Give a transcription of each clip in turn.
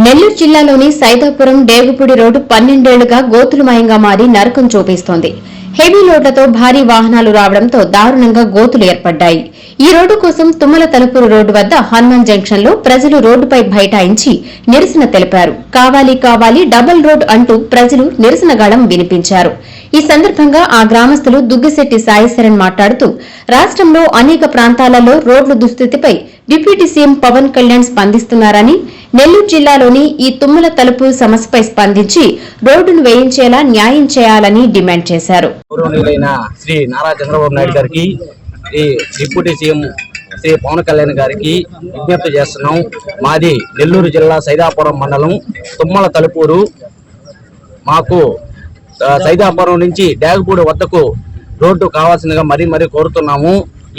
నెల్లూరు జిల్లాలోని సైదాపురం డేగుపూడి రోడ్డు 12 ఏళ్లుగా గోతులమయంగా మారి నరకం చూపిస్తోంది. హెవీ లోడ్లతో భారీ వాహనాలు రావడంతో దారుణంగా గోతులు ఏర్పడ్డాయి. ఈ రోడ్డు కోసం తుమ్మల తలుపురు రోడ్డు వద్ద హనుమాన్ జంక్షన్ లో ప్రజలు రోడ్డుపై బైఠాయించి నిరసన తెలిపారు. కావాలి కావాలి డబుల్ రోడ్ అంటూ ప్రజలు నిరసన గళం వినిపించారు. ఈ సందర్భంగా ఆ గ్రామస్తులు దుగ్గిశెట్టి సాయిశరణ్ మాట్లాడుతూ రాష్ట్రంలో అనేక ప్రాంతాలలో రోడ్ల దుస్థితిపై డిప్యూటీ సీఎం పవన్ కళ్యాణ్ స్పందిస్తున్నారని, నెల్లూరు జిల్లాలోని ఈ తుమ్మల తలుపు సమస్యపై స్పందించి రోడ్డును వేయించేలా న్యాయం చేయాలని డిమాండ్ చేశారు. శ్రీ నారా చంద్రబాబు నాయుడు గారికి, డిప్యూటీ సీఎం శ్రీ పవన్ కళ్యాణ్ గారికి విజ్ఞప్తి చేస్తున్నాం. మాది నెల్లూరు జిల్లా సైదాపురం మండలం తుమ్మల తలుపూరు. మాకు సైదాపురం నుంచి డేగపూడి వద్దకు రోడ్డు కావాల్సిందిగా మరీ కోరుతున్నాము.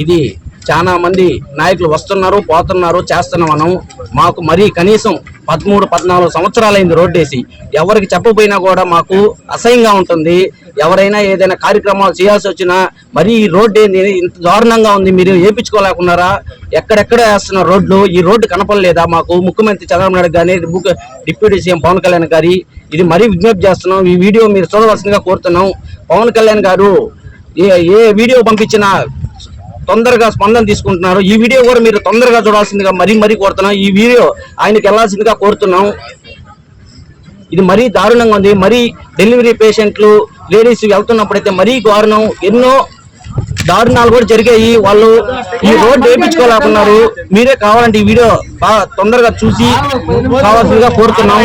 ఇది చాలా మంది నాయకులు వస్తున్నారు, పోతున్నారు, చేస్తున్నాం. మాకు మరీ కనీసం 13-14 సంవత్సరాలైంది రోడ్డు వేసి. ఎవరికి చెప్పపోయినా కూడా మాకు అసహ్యంగా ఉంటుంది. ఎవరైనా ఏదైనా కార్యక్రమాలు చేయాల్సి వచ్చినా మరీ ఈ రోడ్డు ఏంది ఇంత దారుణంగా ఉంది, మీరు వేయించుకోలేకున్నారా? ఎక్కడెక్కడ వేస్తున్నారు రోడ్లు, ఈ రోడ్డు కనపడలేదా మాకు? ముఖ్యమంత్రి చంద్రబాబు నాయుడు కానీ, డిప్యూటీ సీఎం పవన్ కళ్యాణ్ గారి ఇది మరీ విజ్ఞప్తి చేస్తున్నాం. ఈ వీడియో మీరు చూడవలసిందిగా కోరుతున్నాం. పవన్ కళ్యాణ్ గారు ఏ వీడియో పంపించినా తొందరగా స్పందన తీసుకుంటున్నారు. ఈ వీడియో కూడా మీరు తొందరగా చూడాల్సిందిగా మరీ కోరుతున్నాం. ఈ వీడియో ఆయనకి వెళ్లాల్సిందిగా కోరుతున్నాం. ఇది మరీ దారుణంగా ఉంది. మరీ డెలివరీ పేషెంట్లు లేడీస్ వెళ్తున్నప్పుడైతే మరీ దారుణం. ఎన్నో దారుణాలు కూడా జరిగాయి. వాళ్ళు ఈ రోడ్డు వేయించుకోలేకున్నారు. మీరే కావాలంటే ఈ వీడియో బాగా తొందరగా చూసి కావాల్సిందిగా కోరుతున్నాం.